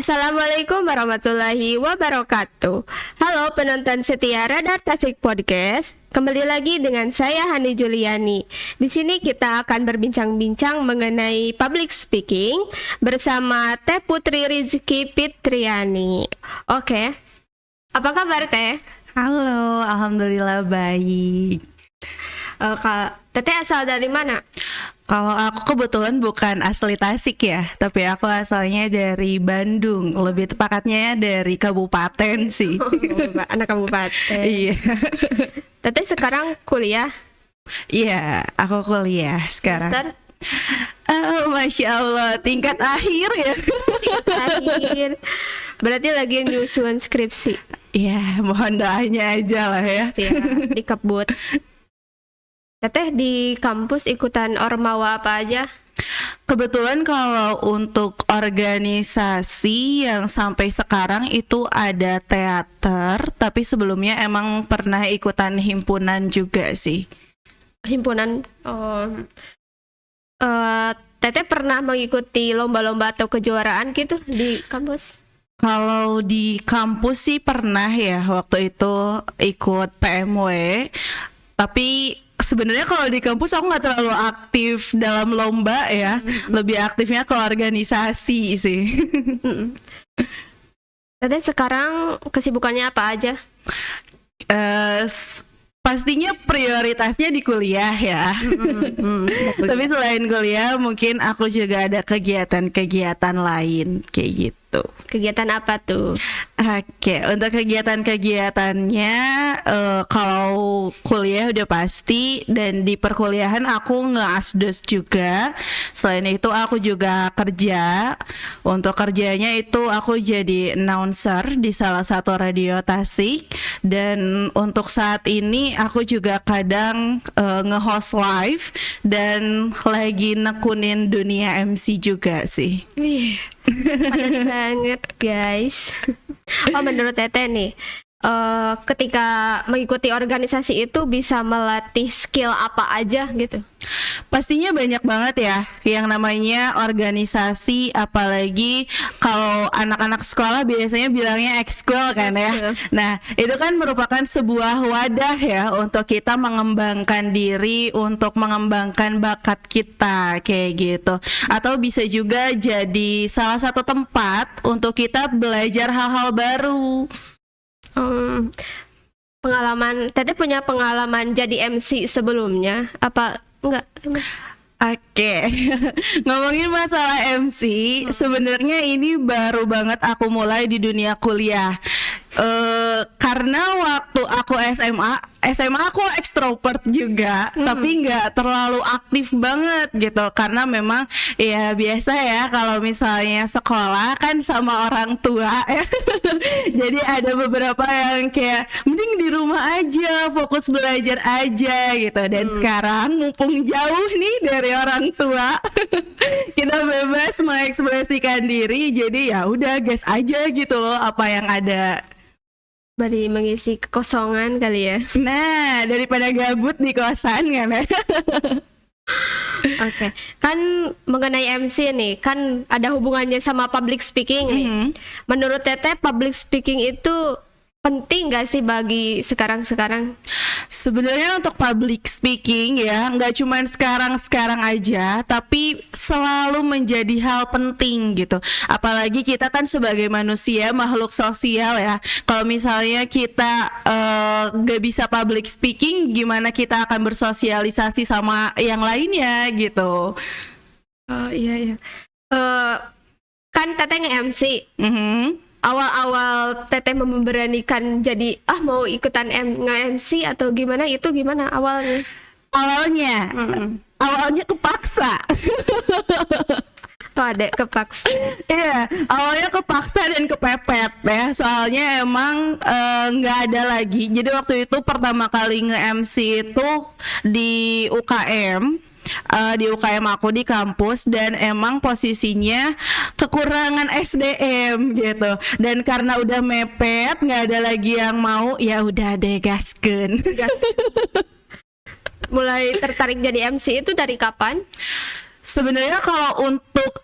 Assalamualaikum warahmatullahi wabarakatuh. Halo penonton setia Radar Tasik Podcast. Kembali lagi dengan saya Hani Juliani. Di sini kita akan berbincang-bincang mengenai public speaking bersama Teh Putri Rizky Fitriani. Oke. Apa kabar Teh? Halo, alhamdulillah baik. Teteh asal dari mana? Kalau aku kebetulan bukan asli Tasik ya, tapi aku asalnya dari Bandung. Lebih tepatnya dari kabupaten sih. Anak kabupaten. Iya. Teteh sekarang kuliah? Iya, aku kuliah sekarang. Semester? Masya Allah, tingkat akhir ya. Akhir. Berarti lagi nyusun skripsi. Iya, mohon doanya aja lah ya. Siap, dikebut. Teteh di kampus ikutan ormawa apa aja? Kebetulan kalau untuk organisasi yang sampai sekarang itu ada teater, tapi sebelumnya emang pernah ikutan himpunan juga sih. Himpunan. Teteh pernah mengikuti lomba-lomba atau kejuaraan gitu di kampus? Kalau di kampus sih pernah ya, waktu itu ikut PMW, tapi sebenarnya kalau di kampus aku nggak terlalu aktif dalam lomba ya, lebih aktifnya ke organisasi sih. Teteh sekarang kesibukannya apa aja? Pastinya prioritasnya di kuliah ya. Tapi selain kuliah mungkin aku juga ada kegiatan-kegiatan lain kayak gitu. Kegiatan apa tuh? Oke, untuk kegiatan-kegiatannya kalau kuliah udah pasti, dan di perkuliahan aku nge-asdos juga. Selain itu aku juga kerja. Untuk kerjanya itu aku jadi announcer di salah satu radio Tasik, dan untuk saat ini aku juga kadang nge-host live dan lagi nekunin dunia MC juga sih. Wih, padat banget guys. Oh, menurut Teteh nih, ketika mengikuti organisasi itu bisa melatih skill apa aja gitu? Pastinya banyak banget ya yang namanya organisasi, apalagi kalau anak-anak sekolah biasanya bilangnya ekskul kan ya. Nah, itu kan merupakan sebuah wadah ya untuk kita mengembangkan diri, untuk mengembangkan bakat kita kayak gitu. Atau bisa juga jadi salah satu tempat untuk kita belajar hal-hal baru. Pengalaman, Teteh punya pengalaman jadi MC sebelumnya? Apa enggak? Oke, ngomongin masalah MC, sebenarnya ini baru banget aku mulai di dunia kuliah. Karena waktu aku SMA aku ekstrovert juga, tapi nggak terlalu aktif banget gitu. Karena memang ya biasa ya kalau misalnya sekolah kan sama orang tua ya. Jadi ada beberapa yang kayak mending di rumah aja, fokus belajar aja gitu. Dan sekarang mumpung jauh nih dari orang tua, kita bebas mengekspresikan diri. Jadi ya udah gas aja gitu loh apa yang ada. Bari mengisi kekosongan kali ya. Nah, daripada gabut di kosan kan ya. Oke. Kan mengenai MC nih, kan ada hubungannya sama public speaking nih. Menurut Teteh public speaking itu penting gak sih bagi sekarang-sekarang? Sebenarnya untuk public speaking ya, nggak cuma sekarang aja, tapi selalu menjadi hal penting gitu. Apalagi kita kan sebagai manusia, makhluk sosial ya. Kalau misalnya kita nggak bisa public speaking, gimana kita akan bersosialisasi sama yang lainnya gitu. Oh iya. Kan Teteh nge-MC. Awal-awal Teteh memberanikan jadi mau ikutan nge-MC atau gimana, itu gimana awalnya? Awalnya kepaksa. Oh, adek kepaksa. Iya, awalnya kepaksa dan kepepet ya. Soalnya emang nggak ada lagi. Jadi waktu itu pertama kali nge-MC itu di UKM. Di UKM aku di kampus, dan emang posisinya kekurangan SDM gitu, dan karena udah mepet nggak ada lagi yang mau, ya udah deh gaskeun. Mulai tertarik jadi MC itu dari kapan? Sebenarnya kalau untuk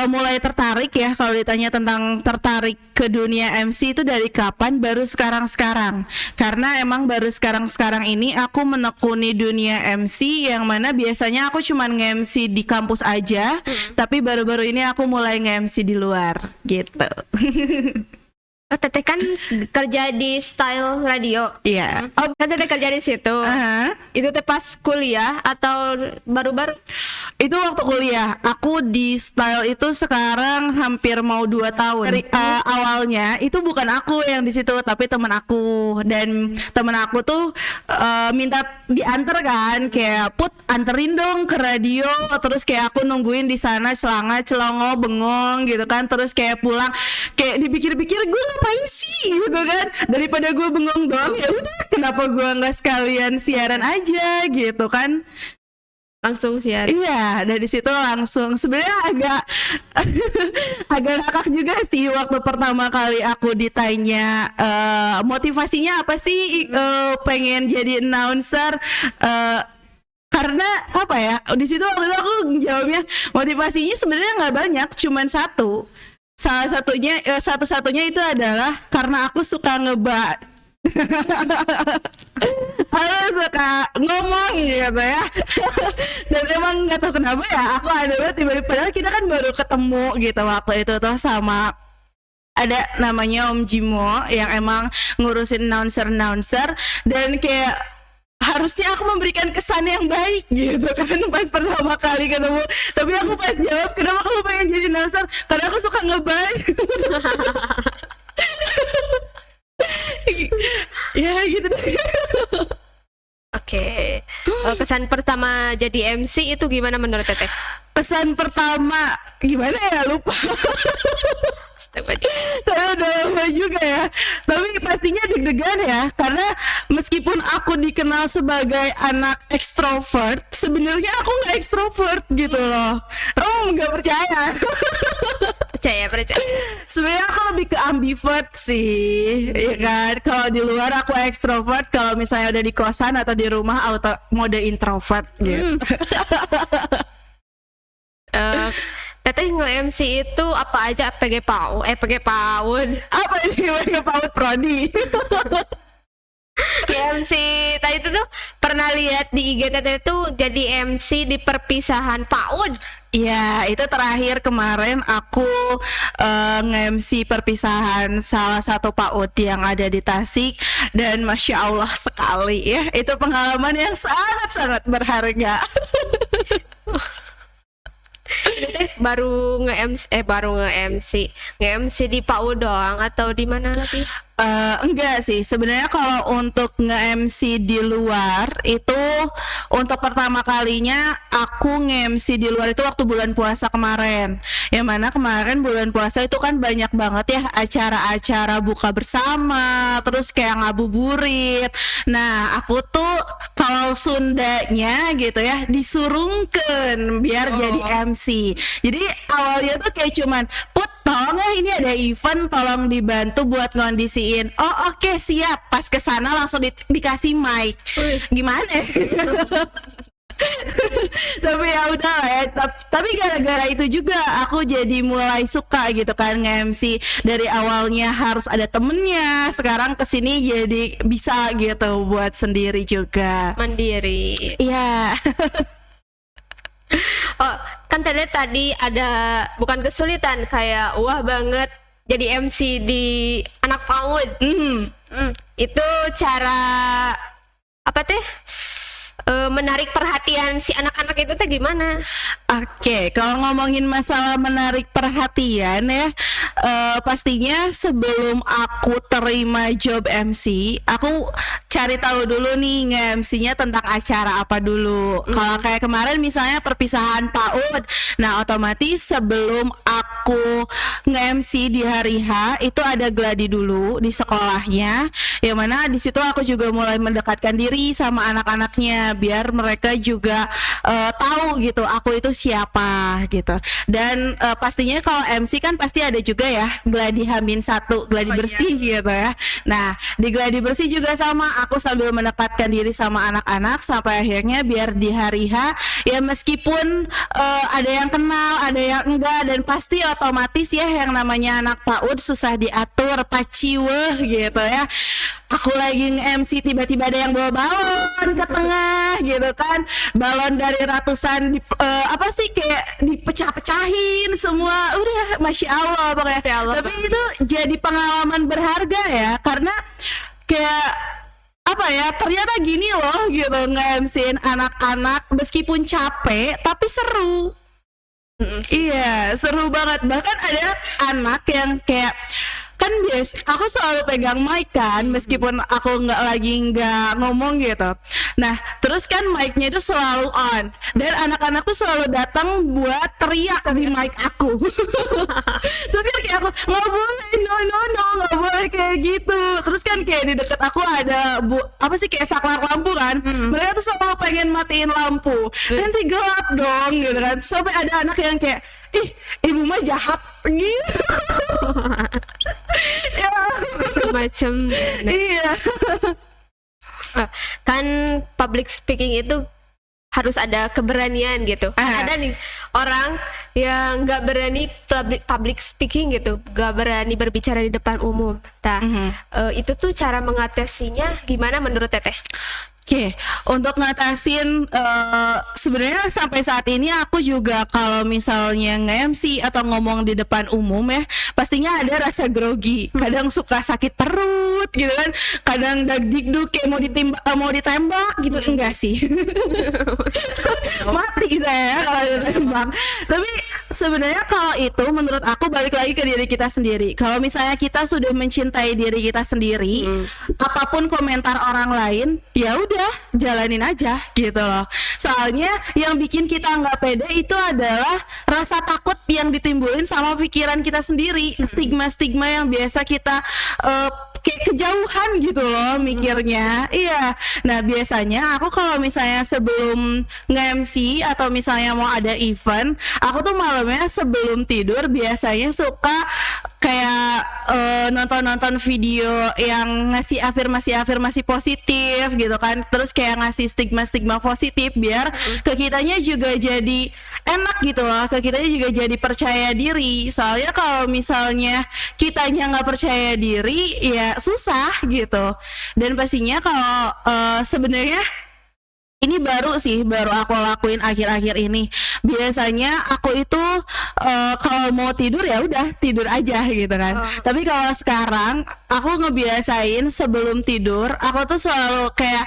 mulai tertarik ya, kalau ditanya tentang tertarik ke dunia MC itu dari kapan? Baru sekarang-sekarang. Karena emang baru sekarang-sekarang ini aku menekuni dunia MC, yang mana biasanya aku cuman nge-MC di kampus aja, tapi baru-baru ini aku mulai nge-MC di luar gitu. Oh, Teteh kan kerja di Style Radio. Iya. Oh, kan Teteh kerja di situ. Itu teh pas kuliah atau baru-baru? Itu waktu kuliah. Aku di Style itu sekarang hampir mau 2 tahun. Dari awalnya itu bukan aku yang di situ, tapi teman aku. Dan teman aku tuh minta diantar kan, kayak Put anterin dong ke radio. Terus kayak aku nungguin di sana celongo bengong gitu kan. Terus kayak pulang, kayak dipikir-pikir gue ngapain sih gitu kan, daripada gue bengong doang, ya udah kenapa gue nggak sekalian siaran aja gitu kan. Langsung siaran. Iya, dari situ langsung. Sebenarnya agak agak ngakak juga sih waktu pertama kali aku ditanya motivasinya apa sih pengen jadi announcer. Karena apa ya, di situ waktu itu aku jawabnya motivasinya sebenarnya nggak banyak, cuman satu. Salah satunya, satu-satunya itu adalah karena aku suka aku suka ngomong gitu ya. Dan emang nggak tahu kenapa ya, aku ada banget tiba-tiba, padahal kita kan baru ketemu gitu waktu itu tuh sama ada namanya Om Jimo yang emang ngurusin announcer, dan kayak harusnya aku memberikan kesan yang baik gitu kan pas pertama kali ketemu, tapi aku pas jawab kenapa kamu pengen jadi announcer, karena aku suka ngebaik. Ya gitu deh. Oke. Kesan pertama jadi MC itu gimana menurut Teteh? Kesan pertama gimana ya, lupa. Saya udah lama juga ya, tapi pastinya deg-degan ya, karena meskipun aku dikenal sebagai anak ekstrovert, sebenarnya aku nggak ekstrovert gitu loh. Nggak percaya. Percaya. Sebenarnya aku lebih ke ambivert sih, ya kan. Kalau di luar aku ekstrovert, kalau misalnya udah di kosan atau di rumah auto mode introvert gitu. Teteh nge-MC itu apa aja? PG PAUD. Apa ini PG PAUD Prodi? MC tadi itu tuh pernah lihat di IG Teteh tuh jadi MC di perpisahan PAUD. Iya, itu terakhir kemarin aku nge-MC perpisahan salah satu PAUD yang ada di Tasik, dan Masya Allah sekali ya, itu pengalaman yang sangat-sangat berharga. baru nge-MC di PAUD doang atau di mana lagi? Enggak sih, sebenarnya kalau untuk nge-MC di luar itu untuk pertama kalinya aku nge-MC di luar itu waktu bulan puasa kemarin. Yang mana kemarin bulan puasa itu kan banyak banget ya acara-acara buka bersama, terus kayak ngabuburit. Nah, aku tuh kalau Sundanya gitu ya disurungkan biar jadi MC. Jadi awalnya tuh kayak cuman Put, tolong ya ini ada event, tolong dibantu buat ngondisiin. Oh oke, siap. Pas kesana langsung dikasih mic. Gimana? Tapi ya udah lah ya. Tapi gara-gara itu juga aku jadi mulai suka gitu kan nge-MC. Dari awalnya harus ada temennya, sekarang kesini jadi bisa gitu buat sendiri juga. Mandiri. Iya. Oh, kan tadi ada bukan kesulitan, kayak wah banget jadi MC di anak PAUD. Itu cara apa teh? Menarik perhatian si anak-anak itu teh gimana? Oke, kalau ngomongin masalah menarik perhatian ya, pastinya sebelum aku terima job MC, aku cari tahu dulu nih nge-MC-nya tentang acara apa dulu. Kalau kayak kemarin misalnya perpisahan PAUD, nah otomatis sebelum aku nge-MC di hari H itu ada gladi dulu di sekolahnya, yang mana di situ aku juga mulai mendekatkan diri sama anak-anaknya. lainnya, biar mereka juga tahu gitu aku itu siapa gitu. Dan pastinya kalau MC kan pasti ada juga ya gladi H-1, gladi bersih gitu ya. Nah di gladi bersih juga sama, aku sambil mendekatkan diri sama anak-anak sampai akhirnya biar di hari H ya meskipun ada yang kenal, ada yang enggak, dan pasti otomatis ya yang namanya anak PAUD susah diatur, paciweh gitu ya. Aku lagi nge-MC tiba-tiba ada yang bawa balon ke tengah gitu kan, balon dari ratusan apa sih kayak dipecah-pecahin semua, udah masya Allah pokoknya. Masya Allah. Tapi itu jadi pengalaman berharga ya, karena kayak apa ya, ternyata gini loh gitu nge-MC-in anak-anak meskipun capek tapi seru. Iya, seru banget. Bahkan ada anak yang kayak kan aku selalu pegang mic kan meskipun aku nggak ngomong gitu. Nah terus kan mic-nya itu selalu on dan anak-anak tuh selalu datang buat teriak di mic aku. Terus kan kayak aku nggak boleh, no nggak boleh kayak gitu. Terus kan kayak di dekat aku ada apa sih kayak saklar lampu kan, mereka tuh selalu pengen matiin lampu, nanti gelap dong gitu kan. Sampai ada anak yang kayak, ih ibu mah jahat gitu. Ya Macam iya. kan public speaking itu harus ada keberanian gitu. Ada nih orang yang nggak berani public speaking gitu, nggak berani berbicara di depan umum. Nah, itu tuh cara mengatasinya gimana menurut Teteh? Oke, untuk ngatasin sebenarnya sampai saat ini aku juga kalau misalnya nge-MC atau ngomong di depan umum ya, pastinya ada rasa grogi. Kadang suka sakit perut gitu kan, kadang dagdikduk kayak mau ditembak gitu. Enggak sih. Mati saya kalau ditembak. Tapi sebenarnya kalau itu menurut aku balik lagi ke diri kita sendiri. Kalau misalnya kita sudah mencintai diri kita sendiri, apapun komentar orang lain, ya udah jalanin aja gitu loh. Soalnya yang bikin kita nggak pede itu adalah rasa takut yang ditimbulin sama pikiran kita sendiri, stigma-stigma yang biasa kita kayak kejauhan gitu loh mikirnya. Iya. Nah biasanya aku kalau misalnya sebelum nge-MC atau misalnya mau ada event, aku tuh malamnya sebelum tidur biasanya suka kayak nonton video yang ngasih afirmasi positif gitu kan, terus kayak ngasih stigma positif biar ke kitanya juga jadi enak gitu loh, ke kitanya juga jadi percaya diri. Soalnya kalau misalnya kitanya nggak percaya diri ya susah gitu. Dan pastinya kalau sebenarnya ini baru aku lakuin akhir-akhir ini. Biasanya aku itu kalau mau tidur ya udah tidur aja gitu kan. Tapi kalau sekarang aku ngebiasain sebelum tidur, aku tuh selalu kayak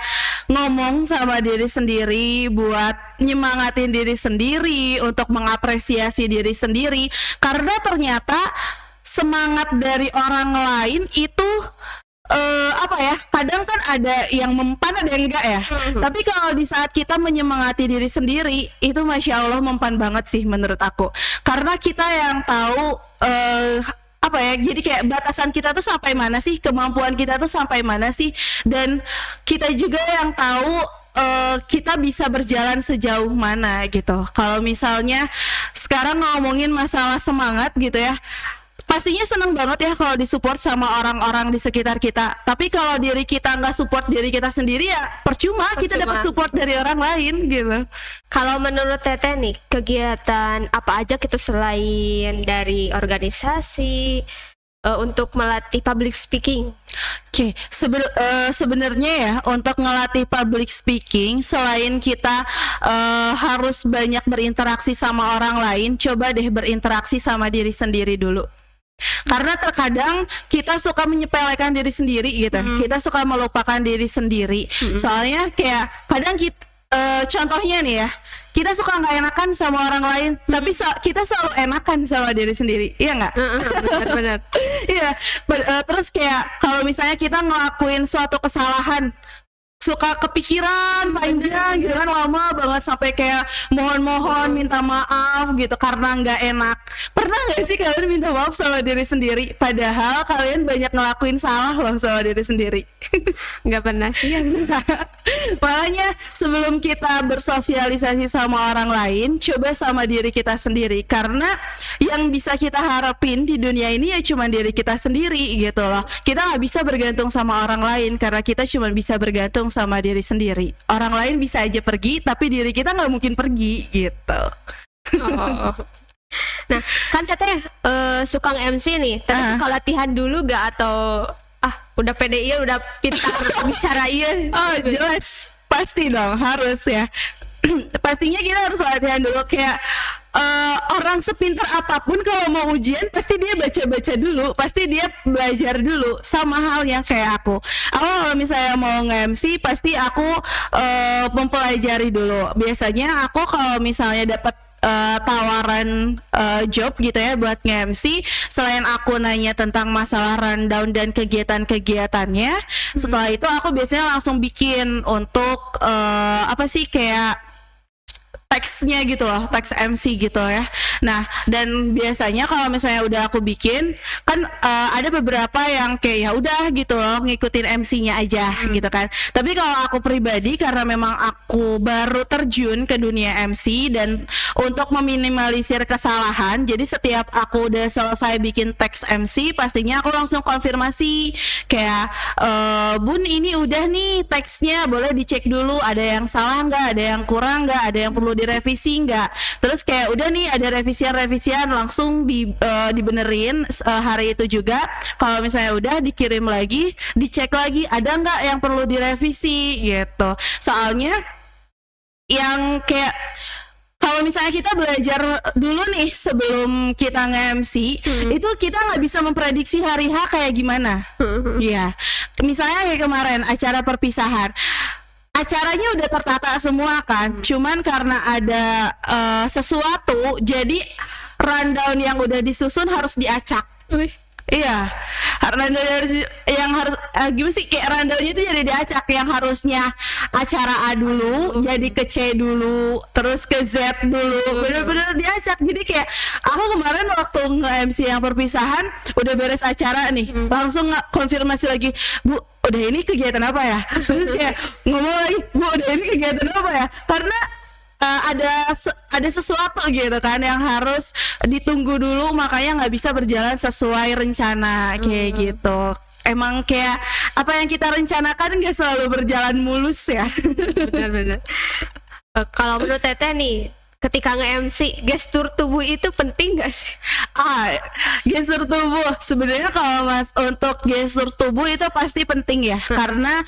ngomong sama diri sendiri buat nyemangatin diri sendiri, untuk mengapresiasi diri sendiri. Karena ternyata semangat dari orang lain itu apa ya, kadang kan ada yang mempan ada yang enggak ya. Tapi kalau di saat kita menyemangati diri sendiri itu masya Allah mempan banget sih menurut aku, karena kita yang tahu apa ya, jadi kayak batasan kita tuh sampai mana sih, kemampuan kita tuh sampai mana sih, dan kita juga yang tahu kita bisa berjalan sejauh mana gitu. Kalau misalnya sekarang ngomongin masalah semangat gitu ya, pastinya seneng banget ya kalau disupport sama orang-orang di sekitar kita. Tapi kalau diri kita nggak support diri kita sendiri ya percuma. Kita dapat support dari orang lain gitu. Kalau menurut Teteh nih, kegiatan apa aja gitu selain dari organisasi untuk melatih public speaking? Oke, sebenarnya ya untuk ngelatih public speaking, selain kita harus banyak berinteraksi sama orang lain, coba deh berinteraksi sama diri sendiri dulu. Karena terkadang kita suka menyepelekan diri sendiri gitu, kita suka melupakan diri sendiri. Soalnya kayak kadang kita, contohnya nih ya, kita suka nggak enakan sama orang lain, tapi kita selalu enakan sama diri sendiri, iya nggak? Benar. Iya. Terus kayak kalau misalnya kita ngelakuin suatu kesalahan, suka kepikiran panjang gitu kan, lama banget sampai kayak mohon minta maaf gitu karena nggak enak. Pernah nggak sih kalian minta maaf sama diri sendiri padahal kalian banyak ngelakuin salah loh sama diri sendiri? Nggak pernah sih. Makanya sebelum kita bersosialisasi sama orang lain, coba sama diri kita sendiri. Karena yang bisa kita harapin di dunia ini ya cuma diri kita sendiri gitu loh. Kita nggak bisa bergantung sama orang lain karena kita cuma bisa bergantung sama diri sendiri. Orang lain bisa aja pergi, tapi diri kita nggak mungkin pergi gitu. Oh. Nah, kan teteh suka nge-MC nih. Teteh suka latihan dulu gak atau udah pede iya, udah pintar bicara iya? Oh jelas, pasti dong, harus ya. Pastinya kita harus latihan dulu kayak orang sepintar apapun kalau mau ujian pasti dia baca-baca dulu, pasti dia belajar dulu. Sama halnya kayak aku kalau misalnya mau nge-MC pasti aku mempelajari dulu. Biasanya aku kalau misalnya dapat tawaran job gitu ya buat nge-MC, selain aku nanya tentang masalah rundown dan kegiatan-kegiatannya, setelah itu aku biasanya langsung bikin untuk apa sih kayak teksnya gitu loh, teks MC gitu ya. Nah, dan biasanya kalau misalnya udah aku bikin kan ada beberapa yang kayak ya udah gitu loh ngikutin MC-nya aja gitu kan. Tapi kalau aku pribadi karena memang aku baru terjun ke dunia MC dan untuk meminimalisir kesalahan, jadi setiap aku udah selesai bikin teks MC pastinya aku langsung konfirmasi kayak Bun ini udah nih teksnya, boleh dicek dulu ada yang salah nggak, ada yang kurang nggak, ada yang perlu direvisi nggak. Terus kayak udah nih ada revisian langsung dibenerin hari itu juga. Kalau misalnya udah dikirim lagi, dicek lagi ada nggak yang perlu direvisi gitu. Soalnya yang kayak kalau misalnya kita belajar dulu nih sebelum kita nge-MC, itu kita nggak bisa memprediksi hari H kayak gimana. Iya, misalnya kayak kemarin acara perpisahan, acaranya udah tertata semua kan, cuman karena ada sesuatu jadi rundown yang udah disusun harus diacak. Iya, rundown yang harus gimana sih, kayak rundownnya itu jadi diacak, yang harusnya acara A dulu jadi ke C dulu, terus ke Z dulu, bener-bener diacak. Jadi kayak aku kemarin waktu nge-MC yang perpisahan udah beres acara nih, langsung konfirmasi lagi, Bu udah ini kegiatan apa ya? Terus kayak ngomong lagi, Bu udah ini kegiatan apa ya? Karena ada sesuatu gitu kan yang harus ditunggu dulu, makanya nggak bisa berjalan sesuai rencana kayak gitu. Emang kayak apa yang kita rencanakan nggak selalu berjalan mulus ya. Benar-benar. Kalau menurut Teteh nih, ketika nge-MC gestur tubuh itu penting gak sih? Gestur tubuh sebenarnya kalau Mas untuk gestur tubuh itu pasti penting ya, karena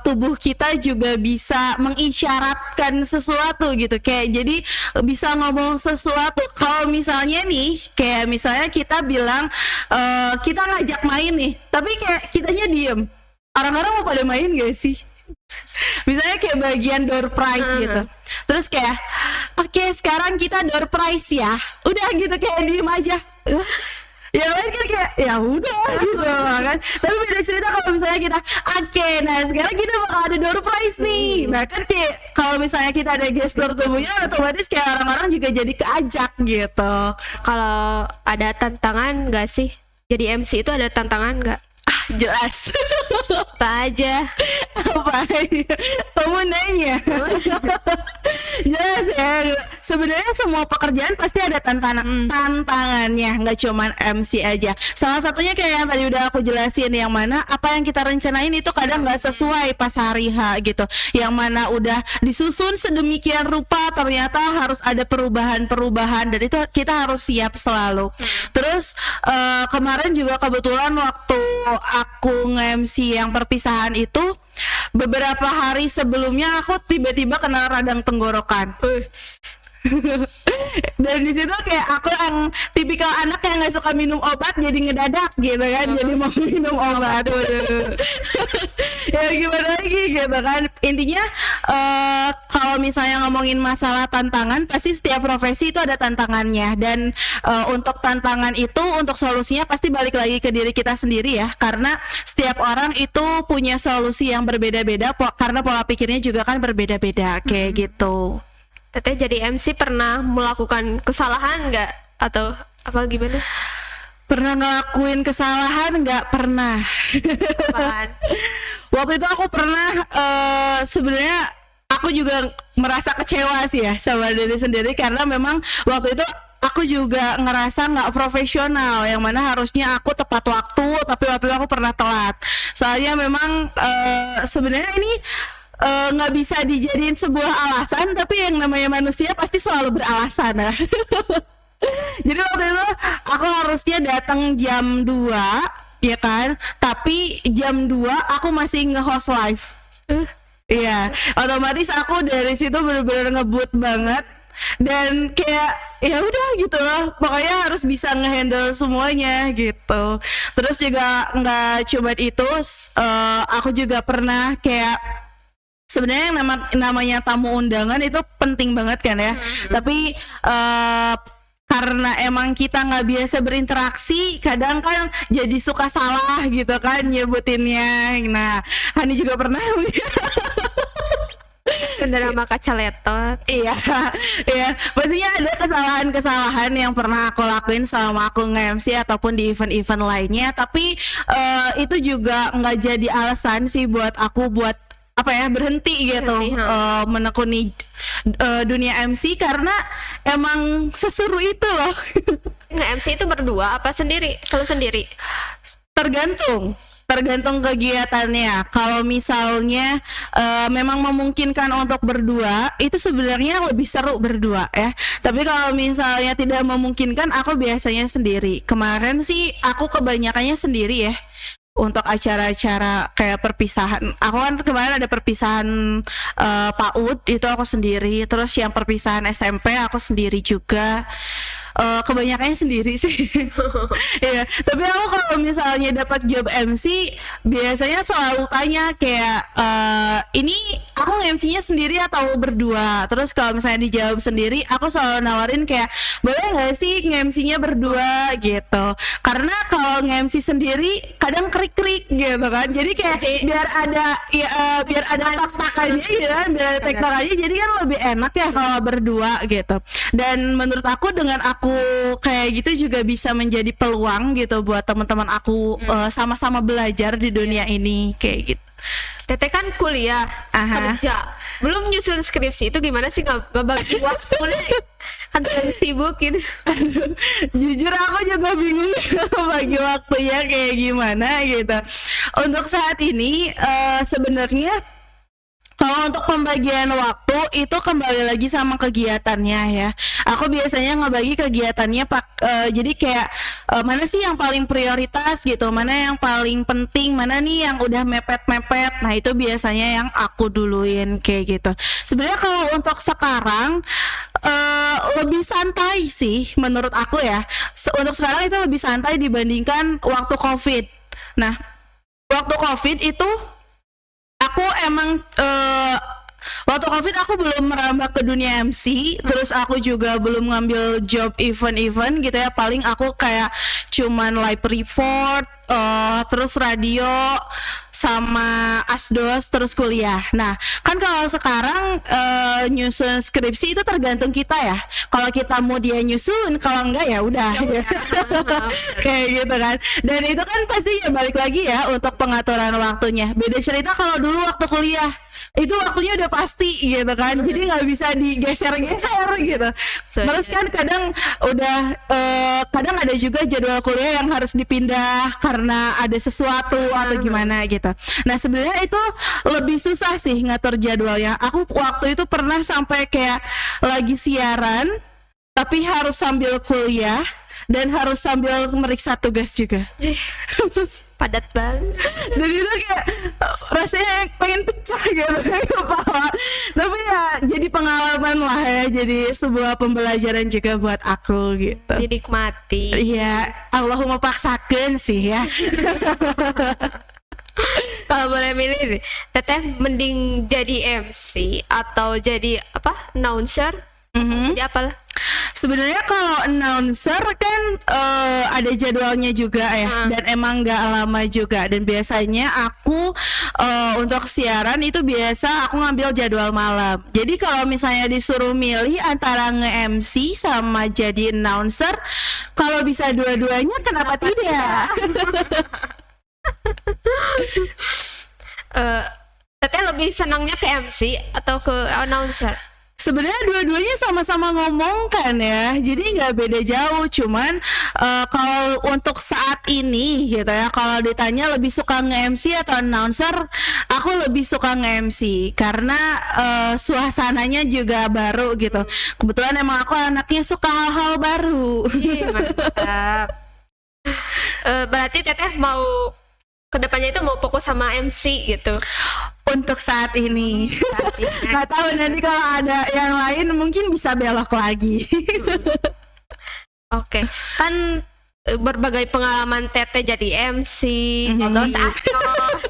tubuh kita juga bisa mengisyaratkan sesuatu gitu, kayak jadi bisa ngomong sesuatu. Kalau misalnya nih kayak misalnya kita bilang kita ngajak main nih, tapi kayak kitanya diem, orang-orang mau pada main gak sih? Misalnya kayak bagian door prize gitu, terus kayak oke, sekarang kita door prize ya, udah gitu kayak diem aja. Yang lain kan kayak ya udah gitu kan. Tapi beda cerita kalau misalnya kita oke, nah sekarang kita bakal ada door prize nih. Nah kan kayak kalau misalnya kita ada gestur tubuhnya, otomatis kayak orang-orang juga jadi keajak gitu. Kalau ada tantangan gak sih? Jadi MC itu ada tantangan gak? Jelas. Apa aja? Apa aja? Kamu nanya. Jelas ya. Sebenarnya semua pekerjaan pasti ada tantangannya, nggak cuman MC aja. Salah satunya kayak yang tadi udah aku jelasin, yang mana apa yang kita rencanain itu kadang nggak sesuai pas hari H gitu. Yang mana udah disusun sedemikian rupa ternyata harus ada perubahan-perubahan, dan itu kita harus siap selalu. Terus kemarin juga kebetulan waktu aku nge-MC yang perpisahan itu, beberapa hari sebelumnya aku tiba-tiba kena radang tenggorokan. Dan di situ kayak aku yang tipikal anak yang nggak suka minum obat, jadi ngedadak gitu kan, jadi mau minum obat. Ya gimana lagi gitu kan. Intinya kalau misalnya ngomongin masalah tantangan, pasti setiap profesi itu ada tantangannya, dan untuk tantangan itu, untuk solusinya pasti balik lagi ke diri kita sendiri ya, karena setiap orang itu punya solusi yang berbeda-beda, karena pola pikirnya juga kan berbeda-beda kayak gitu. Teteh jadi MC pernah melakukan kesalahan nggak atau apa gimana? Pernah ngelakuin kesalahan nggak? Pernah. Apaan? Waktu itu aku pernah sebenarnya aku juga merasa kecewa sih ya sama diri sendiri karena memang waktu itu aku juga ngerasa nggak profesional, yang mana harusnya aku tepat waktu tapi waktu itu aku pernah telat. Soalnya memang sebenarnya ini nggak bisa dijadiin sebuah alasan, tapi yang namanya manusia pasti selalu beralasan ya. Jadi waktu itu aku harusnya datang jam 2, ya kan, tapi jam 2 aku masih nge-host live. Iya, otomatis aku dari situ bener-bener ngebut banget dan kayak ya udah gitu loh, pokoknya harus bisa ngehandle semuanya gitu. Terus juga nggak cuma itu, aku juga pernah kayak sebenarnya yang namanya tamu undangan itu penting banget kan ya. Tapi karena emang kita nggak biasa berinteraksi, kadang kan jadi suka salah gitu kan nyebutinnya. Nah, Hani juga pernah. Drama kaca letot. Iya, iya. Pastinya ada kesalahan-kesalahan yang pernah aku lakuin selama aku nge-MC ataupun di event-event lainnya. Tapi itu juga nggak jadi alasan sih buat aku buat apa ya berhenti gitu menekuni dunia MC, karena emang seseru itu loh. Nge-MC itu berdua apa sendiri? Selalu sendiri? Tergantung kegiatannya. Kalau misalnya memang memungkinkan untuk berdua, itu sebenarnya lebih seru berdua ya. Tapi kalau misalnya tidak memungkinkan, aku biasanya sendiri. Kemarin sih aku kebanyakannya sendiri ya. Untuk acara-acara kayak perpisahan, aku kan kemarin ada perpisahan PAUD itu aku sendiri, terus yang perpisahan SMP aku sendiri juga. Kebanyakannya sendiri sih. Iya, tapi aku kalau misalnya dapat job MC biasanya selalu tanya kayak ini aku nge-MC-nya sendiri atau berdua. Terus kalau misalnya dijawab sendiri, aku selalu nawarin kayak boleh nggak sih nge-MC-nya berdua gitu. Karena kalau nge-MC sendiri kadang krik-krik gitu kan. Jadi kayak biar ada tak-takannya gitu kan, biar ada tak-takannya, jadi kan lebih enak ya kalau berdua gitu. Dan menurut aku dengan aku kayak gitu juga bisa menjadi peluang gitu buat teman-teman aku sama-sama belajar di dunia ini kayak gitu. Teteh kan kuliah, kerja, belum nyusun skripsi, itu gimana sih nggak bagi waktu kan terlalu sibuk gitu. Jujur aku juga bingung bagi waktunya kayak gimana gitu. Untuk saat ini sebenarnya kalau untuk pembagian waktu itu kembali lagi sama kegiatannya ya. Aku biasanya ngebagi kegiatannya jadi kayak mana sih yang paling prioritas gitu, mana yang paling penting, mana nih yang udah mepet-mepet. Nah itu biasanya yang aku duluin kayak gitu. Sebenarnya kalau untuk sekarang lebih santai sih menurut aku ya. Untuk sekarang itu lebih santai dibandingkan waktu COVID. Nah waktu COVID itu aku emang waktu COVID aku belum merambah ke dunia MC, terus aku juga belum ngambil job event-event gitu ya. Paling aku kayak cuman live report, terus radio sama asdos, terus kuliah. Nah kan kalau sekarang nyusun skripsi itu tergantung kita ya. Kalau kita mau dia nyusun, kalau enggak ya udah. Kayak gitu kan. Dan itu kan pasti ya balik lagi ya untuk pengaturan waktunya. Beda cerita kalau dulu waktu kuliah, itu waktunya udah pasti gitu kan, jadi nggak bisa digeser-geser gitu. Terus kan kadang kadang ada juga jadwal kuliah yang harus dipindah karena ada sesuatu atau gimana gitu. Nah sebenarnya itu lebih susah sih ngatur jadwalnya. Aku waktu itu pernah sampai kayak lagi siaran tapi harus sambil kuliah dan harus sambil meriksa tugas juga. Padat banget. Dan itu kayak rasanya pengen pecah gitu kepala. Tapi ya jadi pengalaman lah ya, jadi sebuah pembelajaran juga buat aku gitu. Dinikmati. Iya, Allahumma paksakan sih ya. Kalau boleh milih nih, Teteh mending jadi MC atau jadi announcer? Jadi apalah? Sebenarnya kalau announcer kan ada jadwalnya juga ya, dan emang nggak lama juga. Dan biasanya aku untuk siaran itu biasa aku ngambil jadwal malam. Jadi kalau misalnya disuruh milih antara nge-MC sama jadi announcer, kalau bisa dua-duanya kenapa tidak? Teteh lebih senangnya ke MC atau ke announcer? Sebenarnya dua-duanya sama-sama ngomong kan ya, jadi nggak beda jauh. Cuman kalau untuk saat ini gitu ya, kalau ditanya lebih suka nge-MC atau announcer, aku lebih suka nge-MC karena suasananya juga baru gitu. Kebetulan emang aku anaknya suka hal-hal baru. Ih, mantap. Berarti teteh mau kedepannya itu mau fokus sama MC gitu. Untuk saat ini, Saat ini. nggak tahu nanti kalau ada yang lain mungkin bisa belok lagi. Oke, kan berbagai pengalaman teteh jadi MC, terus astos,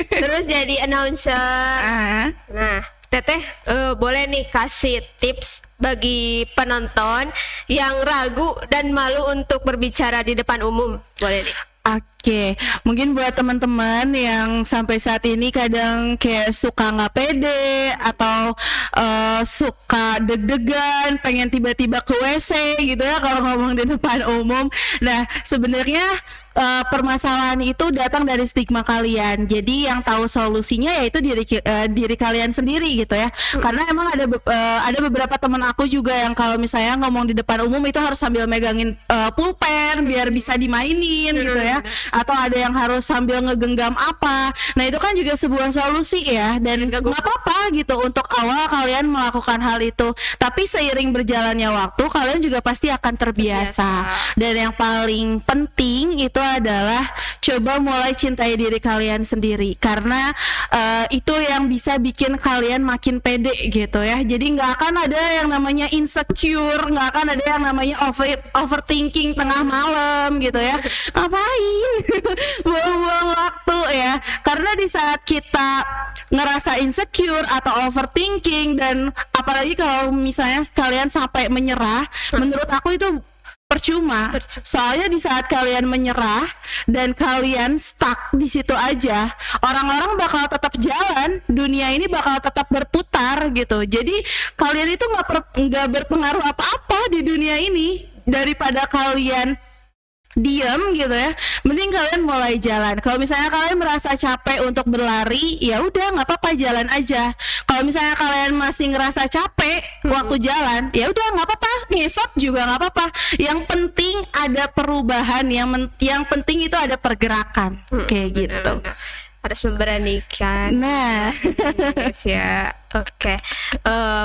terus jadi announcer. Ah. Nah, teteh boleh nih kasih tips bagi penonton yang ragu dan malu untuk berbicara di depan umum, boleh nih. Oke, mungkin buat teman-teman yang sampai saat ini kadang kayak suka nggak pede atau suka deg-degan, pengen tiba-tiba ke WC gitu ya kalau ngomong di depan umum. Nah, sebenarnya permasalahan itu datang dari stigma kalian. Jadi yang tahu solusinya yaitu diri kalian sendiri gitu ya. Karena emang ada beberapa teman aku juga yang kalau misalnya ngomong di depan umum itu harus sambil megangin pulpen biar bisa dimainin gitu ya. Atau ada yang harus sambil ngegenggam apa. Nah, itu kan juga sebuah solusi ya, dan nggak apa-apa gitu untuk awal kalian melakukan hal itu. Tapi seiring berjalannya waktu kalian juga pasti akan terbiasa. Dan yang paling penting itu adalah coba mulai cintai diri kalian sendiri, karena itu yang bisa bikin kalian makin pede gitu ya. Jadi nggak akan ada yang namanya insecure, nggak akan ada yang namanya overthinking tengah malam gitu ya. Ngapain buang-buang waktu ya, karena di saat kita ngerasa insecure atau overthinking, dan apalagi kalau misalnya kalian sampai menyerah, menurut aku itu percuma. Soalnya di saat kalian menyerah dan kalian stuck di situ aja, orang-orang bakal tetap jalan, dunia ini bakal tetap berputar gitu. Jadi kalian itu nggak berpengaruh apa-apa di dunia ini. Daripada kalian diam gitu ya, mending kalian mulai jalan. Kalau misalnya kalian merasa capek untuk berlari, ya udah nggak apa-apa, jalan aja. Kalau misalnya kalian masih ngerasa capek waktu jalan, ya udah nggak apa-apa, ngesot juga nggak apa-apa. Yang penting ada perubahan, yang penting itu ada pergerakan, kayak gitu. Benar-benar. Harus memberanikan. Nah, Yes, ya. Oke.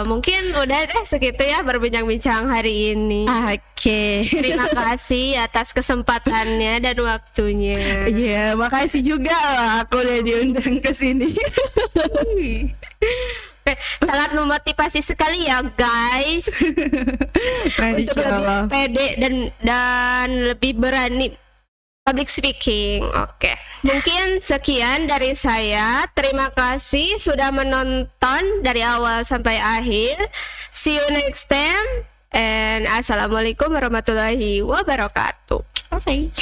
Mungkin udah deh segitu ya berbincang-bincang hari ini. oke. Terima kasih atas kesempatannya dan waktunya. Iya, makasih juga loh aku udah diundang ke sini. Sangat memotivasi sekali ya guys. Nah, Untuk lebih pede dan lebih berani public speaking. Oke. Mungkin sekian dari saya. Terima kasih sudah menonton dari awal sampai akhir. See you next time. And assalamualaikum warahmatullahi wabarakatuh. Bye.